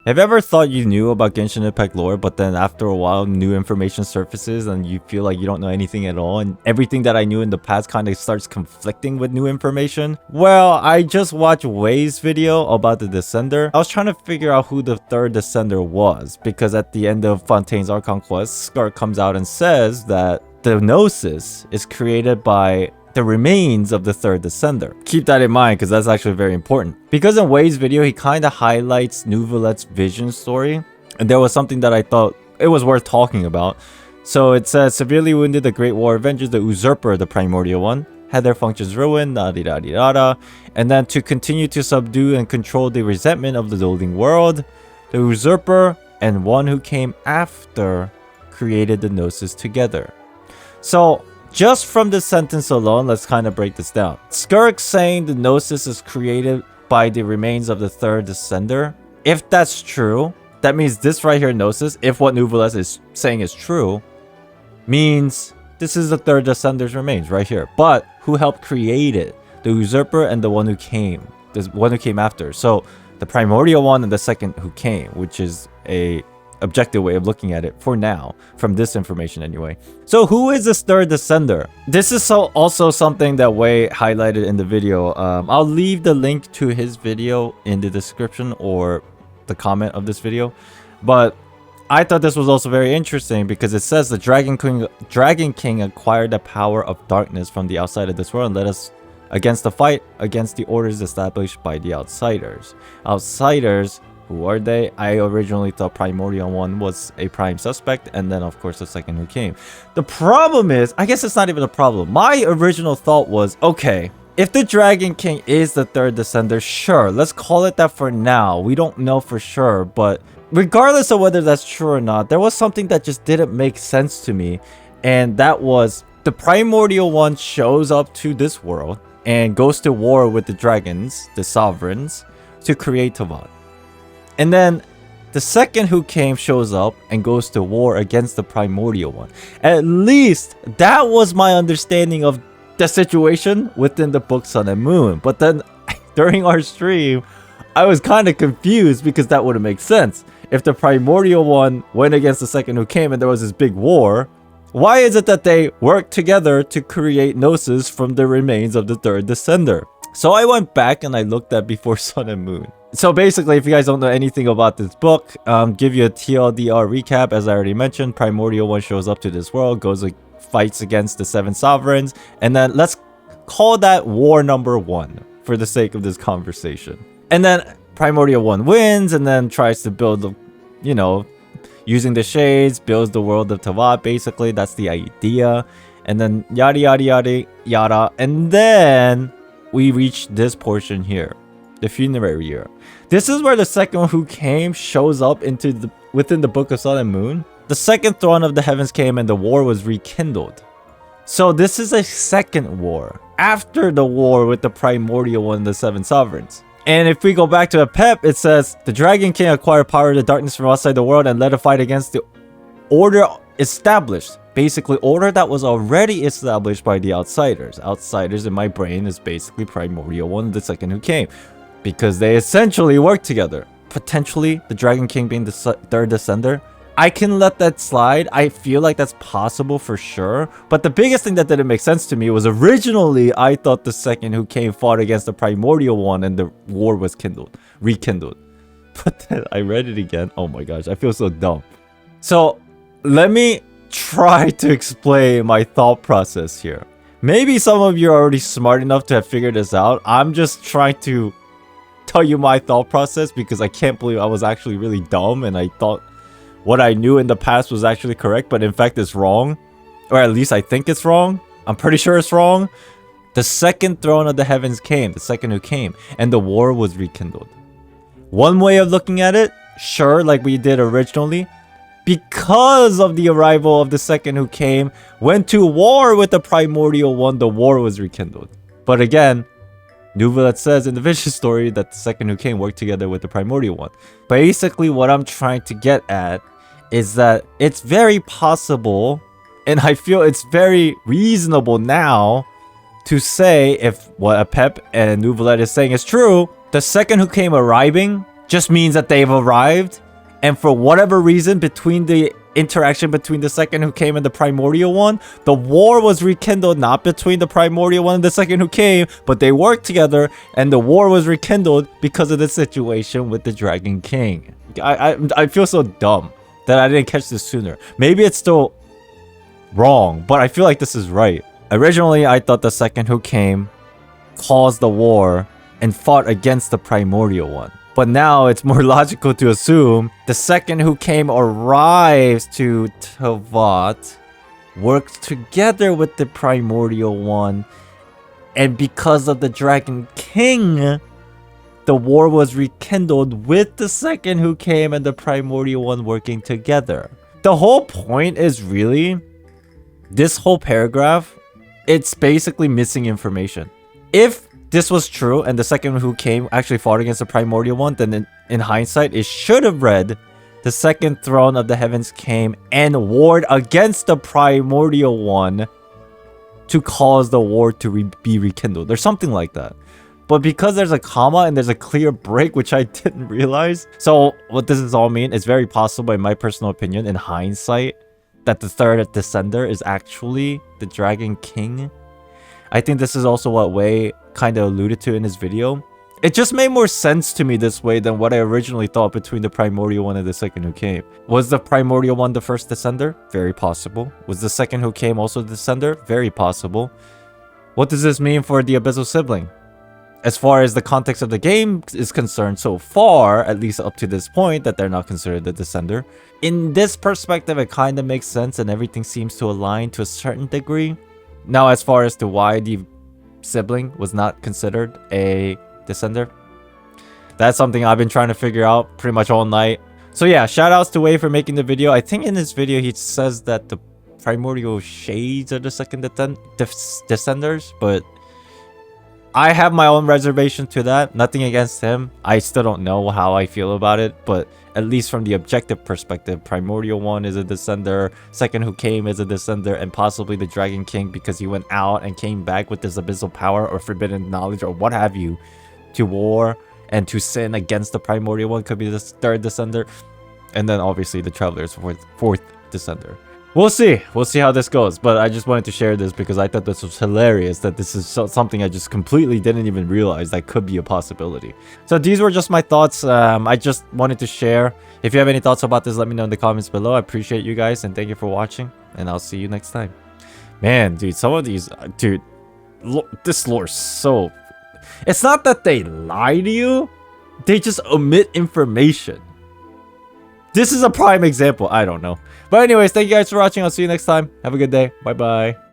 Have you ever thought you knew about Genshin Impact lore, but then after a while new information surfaces and you feel like you don't know anything at all, and everything that I knew in the past kind of starts conflicting with new information? Well, I just watched Wei's video about the Descender. I was trying to figure out who the third Descender was, because at the end of Fontaine's Archon Quest, Scar comes out and says that the Gnosis is created by the remains of the third Descender. Keep that in mind because that's actually very important. Because in Wei's video, he kind of highlights Nouvelette's vision story, and there was something that I thought it was worth talking about. So it says, severely wounded the Great War Avengers, the Usurper, the Primordial One, had their functions ruined, and then to continue to subdue and control the resentment of the Dueling World, the Usurper and one who came after created the Gnosis together. So just from this sentence alone, let's kind of break this down. Skirk saying the Gnosis is created by the remains of the third Descender. If that's true, that means this right here, Gnosis, if what Nouvelette is saying is true, means this is the third Descender's remains right here. But who helped create it? The Usurper and the one who came. The one who came after. So the Primordial One and the second who came, which is a objective way of looking at it for now, from this information anyway. So who is this third Descender? This is also something that Wei highlighted in the video. I'll leave the link to his video in the description or the comment of this video. But I thought this was also very interesting because it says the Dragon King acquired the power of darkness from the outside of this world and led us against the fight against the orders established by the outsiders. Outsiders, who are they? I originally thought Primordial One was a prime suspect, and then of course the second who came. The problem is, I guess it's not even a problem. My original thought was, okay, if the Dragon King is the third Descender, sure, let's call it that for now. We don't know for sure, but regardless of whether that's true or not, there was something that just didn't make sense to me, and that was the Primordial One shows up to this world and goes to war with the dragons, the sovereigns, to create Tavad. And then the second who came shows up and goes to war against the Primordial One. At least that was my understanding of the situation within the book Sun and Moon. But then during our stream, I was kind of confused because that wouldn't make sense. If the Primordial One went against the second who came and there was this big war, why is it that they worked together to create Gnosis from the remains of the third Descender? So I went back and I looked at Before Sun and Moon. So basically, if you guys don't know anything about this book, give you a TLDR recap. As I already mentioned, Primordial One shows up to this world, goes fights against the 7 sovereigns, and then let's call that war number 1 for the sake of this conversation. And then Primordial One wins and then tries to build the, using the shades, builds the world of Tavad, basically. That's the idea. And then yada yada yada yada. And then we reach this portion here, the funerary year. This is where the second who came shows up within the Book of Sun and Moon. The second throne of the heavens came and the war was rekindled. So this is a second war after the war with the Primordial One and the 7 sovereigns. And if we go back to a pep, it says the Dragon King acquired power of the darkness from outside the world and led a fight against the order established. Basically, order that was already established by the outsiders. Outsiders in my brain is basically Primordial One, the second who came, because they essentially work together. Potentially, the Dragon King being the third Descender. I can let that slide. I feel like that's possible for sure. But the biggest thing that didn't make sense to me was originally I thought the second who came fought against the Primordial One and the war was rekindled. But then I read it again. Oh my gosh, I feel so dumb. So let me try to explain my thought process here. Maybe some of you are already smart enough to have figured this out. I'm just trying to tell you my thought process because I can't believe I was actually really dumb and I thought what I knew in the past was actually correct, but in fact it's wrong. Or at least I think it's wrong. I'm pretty sure it's wrong. The second throne of the heavens came, the second who came, and the war was rekindled. One way of looking at it, sure, like we did originally, because of the arrival of the second who came, went to war with the Primordial One, the war was rekindled. But again, Nouvelette says in the vision story that the second who came worked together with the Primordial One. Basically, what I'm trying to get at is that it's very possible, and I feel it's very reasonable now to say, if what Apep and Nouvelette is saying is true, the second who came arriving just means that they've arrived. And for whatever reason, between the interaction between the second who came and the Primordial One, the war was rekindled not between the Primordial One and the second who came, but they worked together, and the war was rekindled because of the situation with the Dragon King. I feel so dumb that I didn't catch this sooner. Maybe it's still wrong, but I feel like this is right. Originally, I thought the second who came caused the war and fought against the Primordial One. But now it's more logical to assume the second who came arrives to Teyvat, works together with the Primordial One, and because of the Dragon King, the war was rekindled with the second who came and the Primordial One working together. The whole point is really, this whole paragraph, it's basically missing information. If this was true and the second who came actually fought against the Primordial One, then in hindsight, it should have read, the second throne of the heavens came and warred against the Primordial One to cause the war to be rekindled, or something like that. But because there's a comma and there's a clear break, which I didn't realize. So what does this all mean? It's very possible, in my personal opinion, in hindsight, that the third descender is actually the Dragon King. I think this is also what Wei kind of alluded to in his video. It just made more sense to me this way than what I originally thought between the Primordial One and the second who came. Was the Primordial One the first descender? Very possible. Was the second who came also the descender? Very possible. What does this mean for the Abyssal sibling? As far as the context of the game is concerned so far, at least up to this point, that they're not considered the descender. In this perspective, it kind of makes sense and everything seems to align to a certain degree. Now, as far as to why the sibling was not considered a descender, that's something I've been trying to figure out pretty much all night. So yeah, shout outs to Wei for making the video. I think in this video he says that the Primordial Shades are the second descenders, but I have my own reservation to that. Nothing against him. I still don't know how I feel about it, but at least from the objective perspective, Primordial One is a descender, second who came is a descender, and possibly the Dragon King because he went out and came back with this abyssal power or forbidden knowledge or what have you to war and to sin against the Primordial One could be the third descender. And then obviously the Traveler's fourth descender. We'll see. We'll see how this goes. But I just wanted to share this because I thought this was hilarious. That this is something I just completely didn't even realize that could be a possibility. So these were just my thoughts. I just wanted to share. If you have any thoughts about this, let me know in the comments below. I appreciate you guys and thank you for watching. And I'll see you next time. Man, dude, some of these... Dude, this lore is so... It's not that they lie to you. They just omit information. This is a prime example. I don't know. But anyways, thank you guys for watching. I'll see you next time. Have a good day. Bye-bye.